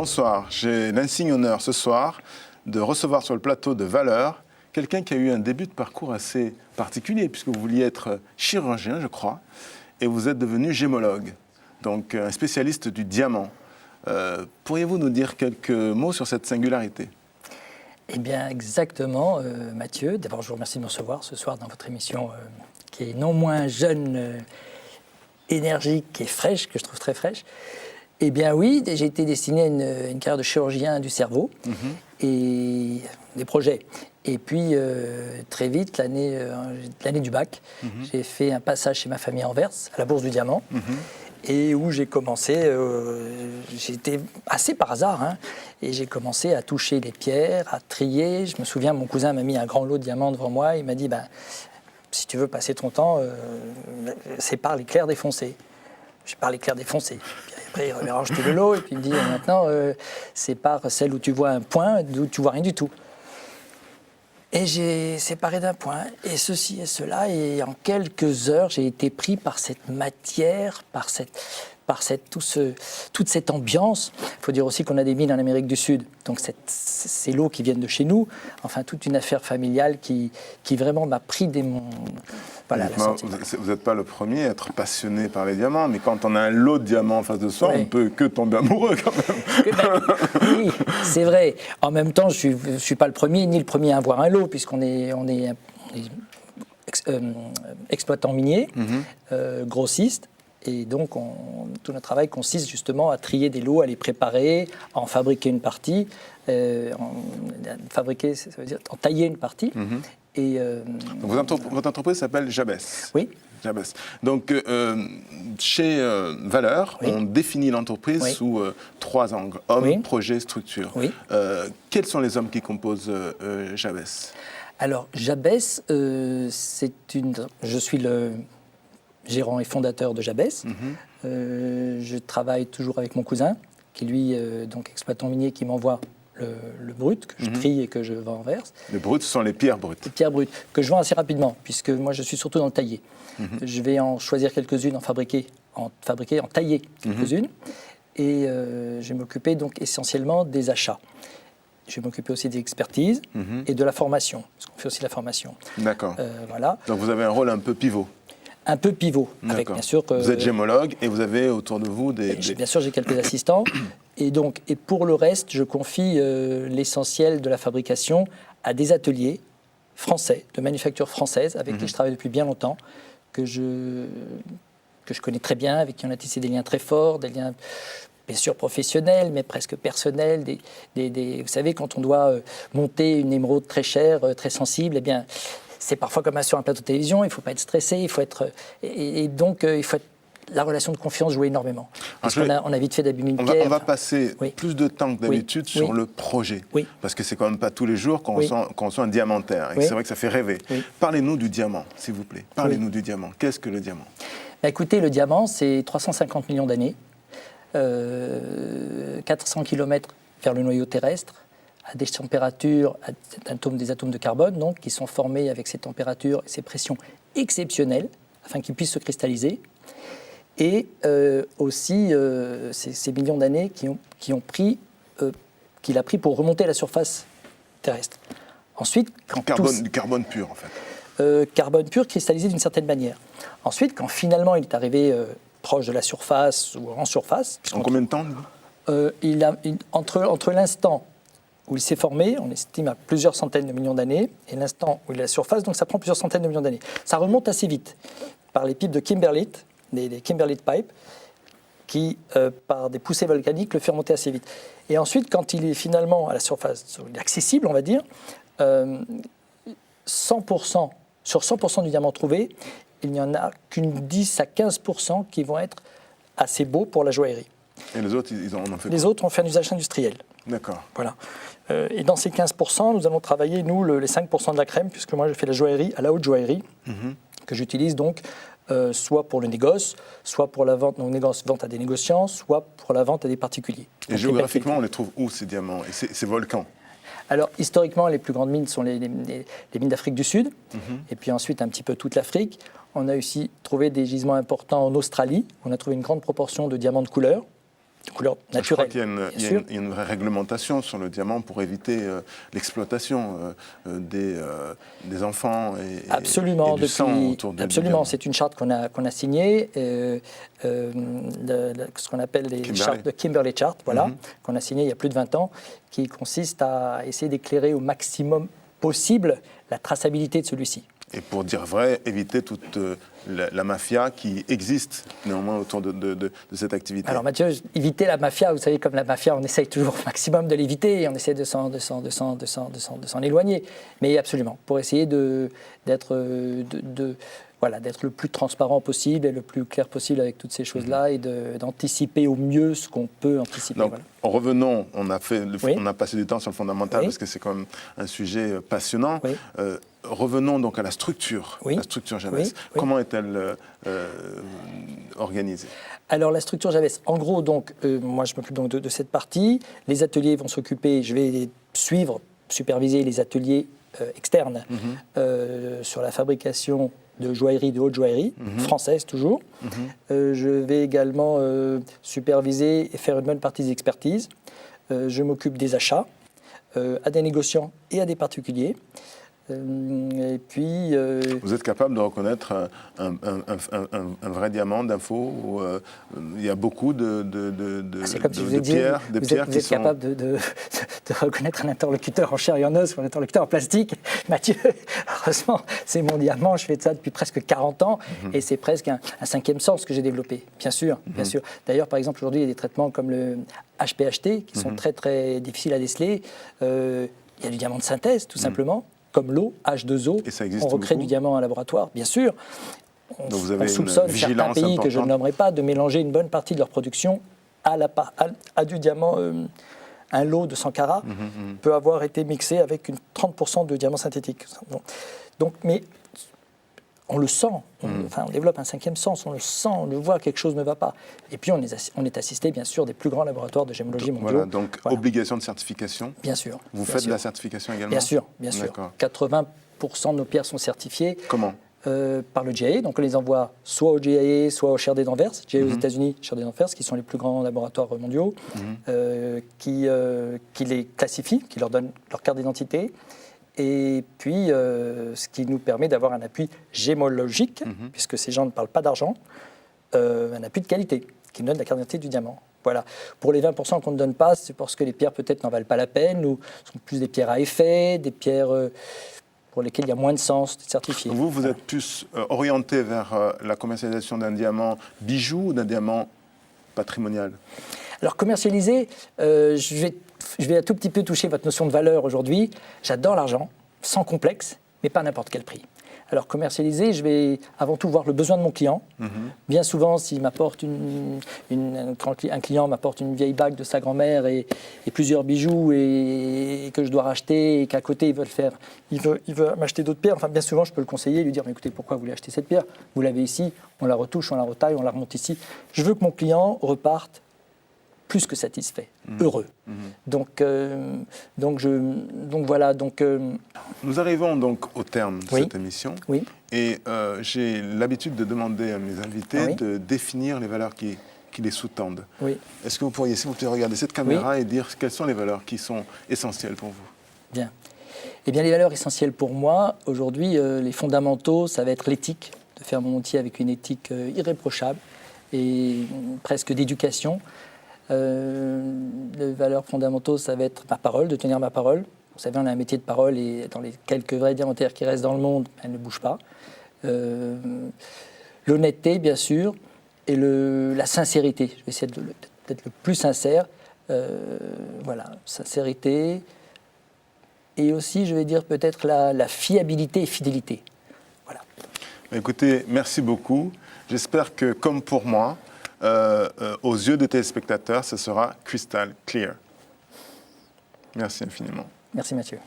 bonsoir. J'ai l'insigne honneur ce soir de recevoir sur le plateau de Valeurs quelqu'un qui a eu un début de parcours assez particulier, puisque vous vouliez être chirurgien, je crois, et vous êtes devenu gémologue, donc un spécialiste du diamant. Pourriez-vous nous dire quelques mots sur cette singularité ? Eh bien, exactement, Mathieu. D'abord, je vous remercie de me recevoir ce soir dans votre émission qui est non moins jeune, énergique et fraîche, que je trouve très fraîche. Eh bien oui, j'ai été destiné à une carrière de chirurgien du cerveau et des projets. Et puis, très vite, l'année du bac, j'ai fait un passage chez ma famille à Anvers, à la Bourse du Diamant, et où j'ai commencé, j'étais assez par hasard, hein, et j'ai commencé à toucher les pierres, à trier. Je me souviens, mon cousin m'a mis un grand lot de diamants devant moi, il m'a dit, si tu veux passer ton temps, sépare les clairs des foncés. Je parle éclair défoncé. Puis après, il mélange tout le lot et puis il me dit maintenant, sépare celle où tu vois un point, d'où tu vois rien du tout. Et j'ai séparé d'un point, et ceci et cela, et en quelques heures, j'ai été pris par cette matière, par toute cette ambiance. Il faut dire aussi qu'on a des mines en Amérique du Sud, donc ces lots qui viennent de chez nous, enfin toute une affaire familiale qui vraiment m'a pris Voilà, vous n'êtes pas le premier à être passionné par les diamants, mais quand on a un lot de diamants en face de soi, on ne peut que tomber amoureux quand même. Oui, c'est vrai. En même temps, je ne suis pas le premier, ni le premier à avoir un lot, puisqu'on est exploitant minier, grossiste. Et donc, tout notre travail consiste justement à trier des lots, à les préparer, à en fabriquer une partie, fabriquer, ça veut dire en tailler une partie. Et donc votre entreprise s'appelle Jabès. Oui. Jabès. Donc, chez Valeurs, on définit l'entreprise sous 3 angles, hommes, projet, structure. Quels sont les hommes qui composent Jabès ? Alors, Jabès, je suis le gérant et fondateur de Jabès. Je travaille toujours avec mon cousin, qui lui, donc exploitant minier, qui m'envoie le brut, que je trie et que je vends en Anvers. Le brut, ce sont les pierres brutes. Les pierres brutes, que je vends assez rapidement, puisque moi, je suis surtout dans le taillé. Je vais en choisir quelques-unes, en tailler quelques-unes, et je vais m'occuper donc essentiellement des achats. Je vais m'occuper aussi des expertises et de la formation, parce qu'on fait aussi la formation. D'accord. Voilà. Donc vous avez un rôle un peu pivot. Un peu pivot, avec bien sûr... vous êtes gémologue et vous avez autour de vous des... Bien sûr, j'ai quelques assistants. Et pour le reste, je confie l'essentiel de la fabrication à des ateliers français, de manufacture française, avec qui je travaille depuis bien longtemps, que je connais très bien, avec qui on a tissé des liens très forts, des liens bien sûr professionnels, mais presque personnels. Vous savez, quand on doit monter une émeraude très chère, très sensible, eh bien... C'est parfois comme sur un plateau de télévision, il ne faut pas être stressé, il faut être... Et donc, il faut être... La relation de confiance joue énormément. Parce qu'on a vite fait d'abîmer une pierre. On va passer plus de temps que d'habitude sur le projet. Parce que c'est quand même pas tous les jours qu'on reçoit un diamantaire. Et c'est vrai que ça fait rêver. Parlez-nous du diamant, s'il vous plaît. Parlez-nous du diamant. Qu'est-ce que le diamant ? Écoutez, le diamant, c'est 350 millions d'années, 400 km vers le noyau terrestre, à des températures, des atomes de carbone, donc, qui sont formés avec ces températures et ces pressions exceptionnelles, afin qu'ils puissent se cristalliser. Et aussi ces millions d'années qu'il a pris pour remonter à la surface terrestre. Ensuite, du carbone pur, en fait. Carbone pur cristallisé d'une certaine manière. Ensuite, quand finalement il est arrivé proche de la surface ou en surface... En combien de temps entre l'instant où il s'est formé, on estime à plusieurs centaines de millions d'années, et l'instant où il est à la surface, donc ça prend plusieurs centaines de millions d'années. Ça remonte assez vite, par les pipes de Kimberlite, des Kimberlite Pipes, qui, par des poussées volcaniques, le fait remonter assez vite. Et ensuite, quand il est finalement à la surface, il est accessible, on va dire, 100%, sur 100% du diamant trouvé, il n'y en a qu'une 10 à 15% qui vont être assez beaux pour la joaillerie. Et les autres, ils en ont fait quoi ? Les autres ont fait un usage industriel. D'accord. Voilà. Et dans ces 15%, nous allons travailler, nous, les 5% de la crème, puisque moi, je fais la joaillerie, à la haute joaillerie, que j'utilise donc soit pour le négoce, soit pour la vente, vente à des négociants, soit pour la vente à des particuliers. Et géographiquement, on les trouve où, ces diamants et ces volcans ? Alors, historiquement, les plus grandes mines sont les mines d'Afrique du Sud, et puis ensuite un petit peu toute l'Afrique. On a aussi trouvé des gisements importants en Australie. On a trouvé une grande proportion de diamants de couleur, de couleur Je crois naturelle. qu'il y a il y a une vraie réglementation sur le diamant pour éviter l'exploitation des enfants Absolument, et du sang autour du absolument. diamant. C'est une charte qu'on a signée, ce qu'on appelle les chartes de Kimberley Chart, voilà, qu'on a signée il y a plus de 20 ans, qui consiste à essayer d'éclairer au maximum possible la traçabilité de celui-ci. Et pour dire vrai, éviter toute la mafia qui existe néanmoins autour de cette activité. Alors Mathieu, éviter la mafia, vous savez, comme la mafia, on essaye toujours au maximum de l'éviter et on essaie de s'en éloigner. Mais absolument, pour essayer d'être le plus transparent possible et le plus clair possible avec toutes ces choses-là et d'anticiper au mieux ce qu'on peut anticiper. Donc, voilà. revenons, on a passé du temps sur le fondamental parce que c'est quand même un sujet passionnant. Oui. Revenons donc à la structure Javès. Oui. Comment est-elle organisée? Alors la structure Javès, en gros, donc, moi je m'occupe donc de cette partie. Les ateliers vont s'occuper, je vais suivre, superviser les ateliers externes sur la fabrication de joaillerie, de haute joaillerie, française toujours. Je vais également superviser et faire une bonne partie des expertises. Je m'occupe des achats à des négociants et à des particuliers. Et puis, Vous êtes capable de reconnaître un vrai diamant d'info où il y a beaucoup de pierres, vous êtes capable de reconnaître un interlocuteur en chair et en os ou un interlocuteur en plastique. Mathieu, heureusement, c'est mon diamant. Je fais de ça depuis presque 40 ans et c'est presque un cinquième sens que j'ai développé. Bien sûr, bien sûr. D'ailleurs, par exemple, aujourd'hui, il y a des traitements comme le HPHT qui sont très, très difficiles à déceler. Il y a du diamant de synthèse, tout simplement. Comme l'eau, H2O, on recrée du diamant en laboratoire, bien sûr. On soupçonne certains pays que je ne nommerai pas de mélanger une bonne partie de leur production à du diamant. Un lot de 100 carats peut avoir été mixé avec 30% de diamant synthétique. Donc, mais on le sent, on développe un cinquième sens, on le sent, on le voit, quelque chose ne va pas. Et puis on est assisté, bien sûr, des plus grands laboratoires de gémologie mondiaux. Voilà, donc obligation de certification. Bien sûr. Vous faites de la certification également? Bien sûr, bien sûr. 80% de nos pierres sont certifiées. Comment? Par le GIA, donc on les envoie soit au GIA, soit au Sherdey d'Anvers, GIA aux États-Unis, Sherdey d'Anvers, qui sont les plus grands laboratoires mondiaux, qui les classifient, qui leur donnent leur carte d'identité. Et puis, ce qui nous permet d'avoir un appui gémologique, puisque ces gens ne parlent pas d'argent, un appui de qualité, qui nous donne la carte d'identité du diamant. Voilà. Pour les 20% qu'on ne donne pas, c'est parce que les pierres peut-être n'en valent pas la peine, ou sont plus des pierres à effet, des pierres pour lesquelles il y a moins de sens de certifier. Vous êtes plus orienté vers la commercialisation d'un diamant bijou ou d'un diamant patrimonial? Alors, commercialiser, je vais un tout petit peu toucher votre notion de valeur aujourd'hui. J'adore l'argent, sans complexe, mais pas à n'importe quel prix. Alors, commercialiser, je vais avant tout voir le besoin de mon client. Bien souvent, s'il m'apporte un client m'apporte une vieille bague de sa grand-mère et plusieurs bijoux et que je dois racheter et qu'à côté, il veut m'acheter d'autres pierres. Enfin, bien souvent, je peux le conseiller et lui dire, mais écoutez, pourquoi vous voulez acheter cette pierre? Vous l'avez ici, on la retouche, on la retaille, on la remonte ici. Je veux que mon client reparte plus que satisfait, heureux. Donc voilà. Nous arrivons donc au terme de cette émission. Oui. Et j'ai l'habitude de demander à mes invités de définir les valeurs qui les sous-tendent. Oui. Est-ce que vous pourriez, s'il vous plaît, regarder cette caméra et dire quelles sont les valeurs qui sont essentielles pour vous? Bien. Eh bien, les valeurs essentielles pour moi, aujourd'hui, les fondamentaux, ça va être l'éthique, de faire mon métier avec une éthique irréprochable et presque d'éducation. Les valeurs fondamentaux, ça va être ma parole, de tenir ma parole. Vous savez, on a un métier de parole et dans les quelques vrais diamantaires qui restent dans le monde, elle ne bouge pas. L'honnêteté, bien sûr, et la sincérité. Je vais essayer d'être le plus sincère. Voilà, sincérité. Et aussi, je vais dire peut-être la fiabilité et fidélité. Voilà. Écoutez, merci beaucoup. J'espère que, comme pour moi, aux yeux des téléspectateurs, ce sera crystal clear. Merci infiniment. Merci Mathieu.